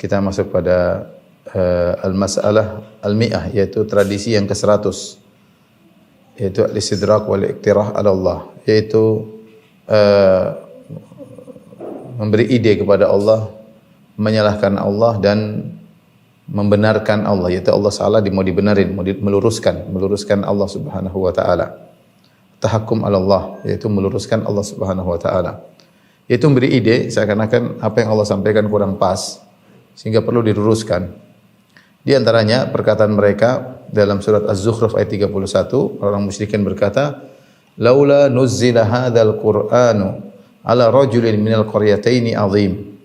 kita masuk pada al-mas'alah al-mi'ah, yaitu tradisi yang ke-100, yaitu al-istidrak wal iktirah ala Allah, yaitu memberi ide kepada Allah, menyalahkan Allah dan membenarkan Allah, yaitu Allah salah mau dibenarin, mau meluruskan Allah Subhanahu wa taala. Tahakkum ala Allah, yaitu meluruskan Allah Subhanahu wa taala. Yaitu memberi ide seakan-akan apa yang Allah sampaikan kurang pas sehingga perlu diluruskan. Di antaranya perkataan mereka dalam surat Az-Zukhruf ayat 31, orang musyrikin berkata, "Laula nuzzila hadzal Qur'anu ala rajulin minal qaryataini azim."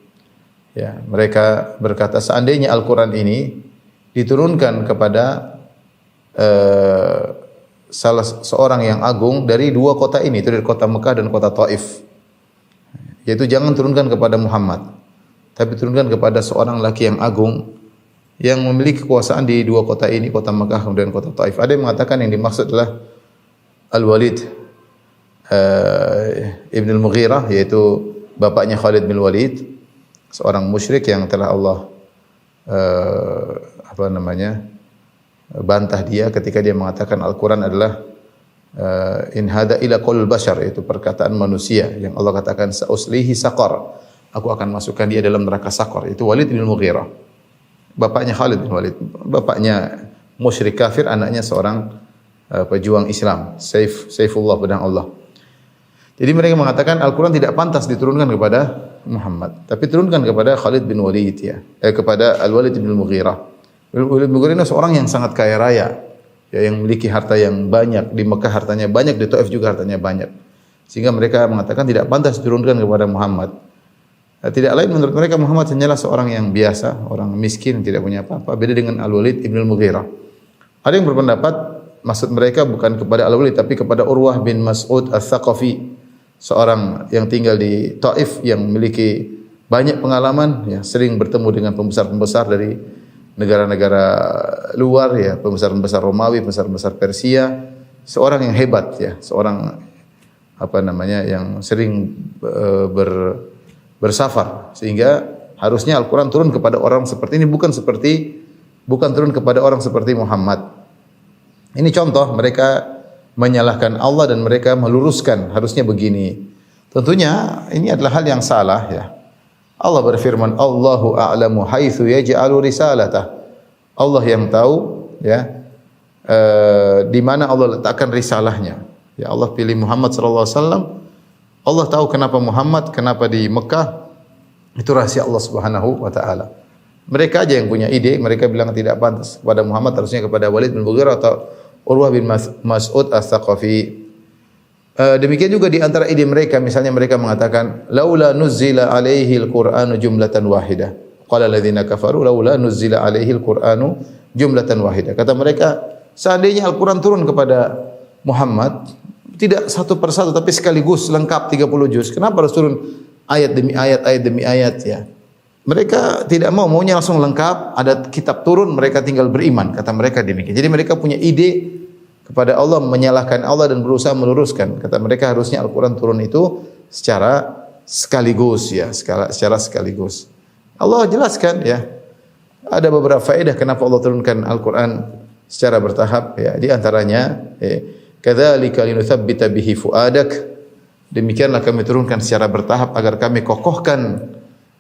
Ya, mereka berkata seandainya Al-Qur'an ini diturunkan kepada salah seorang yang agung dari dua kota ini, itu dari kota Mekah dan kota Taif. Yaitu jangan turunkan kepada Muhammad, tapi turunkan kepada seorang laki yang agung yang memiliki kekuasaan di dua kota ini, kota Mekah dan kota Taif. Ada yang mengatakan yang dimaksud adalah Al-Walid Ibn Al-Mughirah, yaitu bapaknya Khalid bin Walid, seorang musyrik yang telah Allah bantah dia ketika dia mengatakan Al-Quran adalah in hada ila qaulul bashar, itu perkataan manusia yang Allah katakan sauslihi saqar, aku akan masukkan dia dalam neraka saqar. Itu Walid bin Mughirah, bapaknya Khalid bin Walid, bapaknya musyrik kafir, anaknya seorang pejuang Islam, Saifullah, pedang Allah. Jadi mereka mengatakan Al-Quran tidak pantas diturunkan kepada Muhammad, tapi turunkan kepada Khalid bin Walid, kepada Al-Walid bin Mughirah. Walid bin Mughirah seorang yang sangat kaya raya, yang memiliki harta yang banyak. Di Mekah hartanya banyak, di Taif juga hartanya banyak. Sehingga mereka mengatakan tidak pantas diturunkan kepada Muhammad. Tidak lain menurut mereka Muhammad hanyalah seorang yang biasa, orang miskin, tidak punya apa-apa. Beda dengan Al-Walid bin Mughirah. Ada yang berpendapat maksud mereka bukan kepada Al-Walid, tapi kepada Urwah bin Mas'ud Ats-Tsaqafi, seorang yang tinggal di Taif yang memiliki banyak pengalaman, sering bertemu dengan pembesar-pembesar dari negara-negara luar, pembesar-pembesar Romawi, pembesar-pembesar Persia, seorang yang hebat, seorang yang sering bersafar, sehingga harusnya Al-Quran turun kepada orang seperti ini, bukan turun kepada orang seperti Muhammad. Ini contoh mereka menyalahkan Allah dan mereka meluruskan, harusnya begini. Tentunya ini adalah hal yang salah, Allah berfirman, Allahu a'lamu haitsu yaj'alu risalatah. Allah yang tahu di mana Allah letakkan risalahnya. Allah pilih Muhammad sallallahu alaihi wasallam. Allah tahu kenapa Muhammad, kenapa di Mekah. Itu rahasia Allah Subhanahu wa taala. Mereka aja yang punya ide, mereka bilang tidak pantas kepada Muhammad, harusnya kepada Walid bin Mughirah atau Urwah bin Mas'ud Ats-Tsaqafi. Demikian juga di antara ide mereka, misalnya mereka mengatakan laula nuzzila alaihi al-Qur'anu jumlatan wahidah. Qala alladziina kafaru laula nuzzila alaihi al-Qur'anu jumlatan wahidah. Kata mereka, seandainya Al-Qur'an turun kepada Muhammad tidak satu persatu tapi sekaligus lengkap 30 juz, kenapa harus turun ayat demi ayat, ayat demi ayat, Mereka tidak maunya langsung lengkap, ada kitab turun, mereka tinggal beriman, kata mereka demikian. Jadi mereka punya ide kepada Allah, menyalahkan Allah dan berusaha meluruskan. Kata mereka harusnya Al-Quran turun itu secara sekaligus, secara sekaligus. Allah jelaskan, ada beberapa faedah kenapa Allah turunkan Al-Quran secara bertahap, Di antaranya, kadzalika linutsabbita bihi fuadak. Demikianlah kami turunkan secara bertahap agar kami kokohkan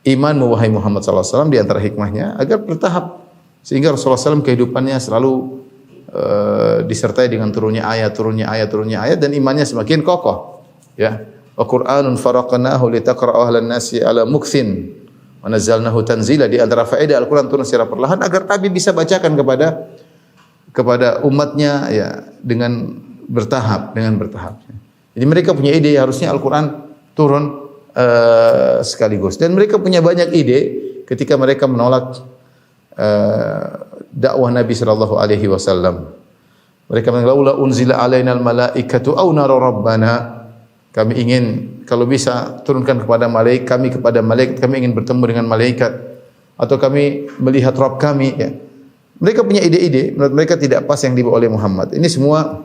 imanmu wahai Muhammad sallallahu alaihi wasallam. Di antara hikmahnya agar bertahap sehingga Rasulullah SAW kehidupannya selalu disertai dengan turunnya ayat dan imannya semakin kokoh. Wa Qur'anun faraqnahu litaqra'ahu 'alan nasi 'ala mukthin wa nazzalnahu tanzila. Di antara faedah Al-Qur'an turun secara perlahan agar Nabi bisa bacakan kepada umatnya dengan bertahap. Jadi mereka punya ide harusnya Al-Qur'an turun sekaligus, dan mereka punya banyak ide ketika mereka menolak dakwah Nabi sallallahu alaihi wasallam. Mereka mengatakan laula unzila alainal malaikatu aw nara rabbana. Kami ingin kalau bisa turunkan kepada malaikat, kami ingin bertemu dengan malaikat atau kami melihat Rabb kami, Mereka punya ide-ide, menurut mereka tidak pas yang dibawa oleh Muhammad. Ini semua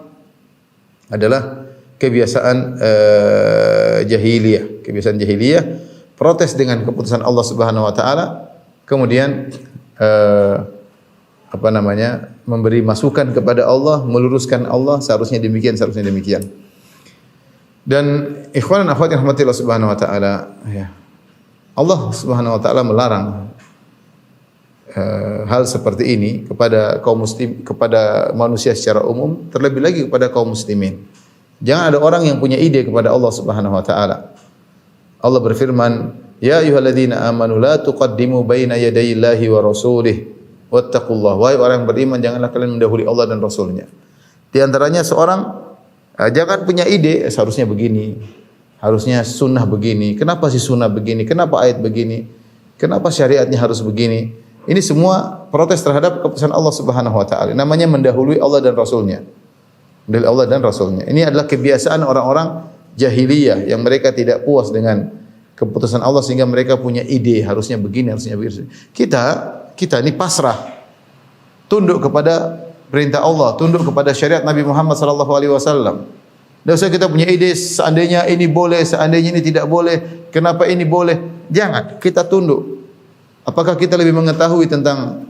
adalah kebiasaan jahiliyah, protes dengan keputusan Allah Subhanahu wa taala, kemudian memberi masukan kepada Allah, meluruskan Allah, seharusnya demikian, seharusnya demikian. Dan ikhwan dan akhwat yang rahmatillah subhanahu wa ta'ala, ya, Allah subhanahu wa ta'ala melarang hal seperti ini kepada kaum muslim, kepada manusia secara umum, terlebih lagi kepada kaum muslimin. Jangan ada orang yang punya ide kepada Allah subhanahu wa ta'ala. Allah berfirman, ya ayyuhalladzina amanu la tuqaddimu baina yadayillahi wa rasulih wattaqullah. Wahai orang yang beriman, janganlah kalian mendahului Allah dan Rasulnya. Di antaranya seorang jangan punya ide, seharusnya begini, harusnya sunnah begini. Kenapa sih sunnah begini? Kenapa ayat begini? Kenapa syariatnya harus begini? Ini semua protes terhadap keputusan Allah Subhanahu wa taala. Namanya mendahului Allah dan Rasulnya. Mendahului Allah dan Rasulnya. Ini adalah kebiasaan orang-orang jahiliyah yang mereka tidak puas dengan keputusan Allah sehingga mereka punya ide, harusnya begini, harusnya begini. Kita ini pasrah, tunduk kepada perintah Allah, tunduk kepada syariat Nabi Muhammad sallallahu alaihi wasallam. Tidak usah kita punya ide, seandainya ini boleh, seandainya ini tidak boleh, kenapa ini boleh? Jangan, kita tunduk. Apakah kita lebih mengetahui tentang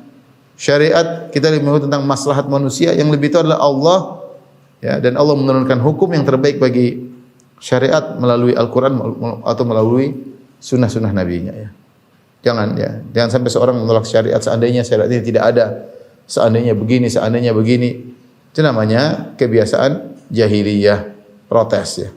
syariat, kita lebih mengetahui tentang maslahat manusia? Yang lebih itu adalah Allah, ya, dan Allah menurunkan hukum yang terbaik bagi syariat melalui Al-Quran atau melalui sunnah-sunnah Nabi-Nya. Ya. Jangan sampai seorang menolak syariat seandainya syariat ini tidak ada. Seandainya begini, itu namanya kebiasaan jahiliyah, protes ya.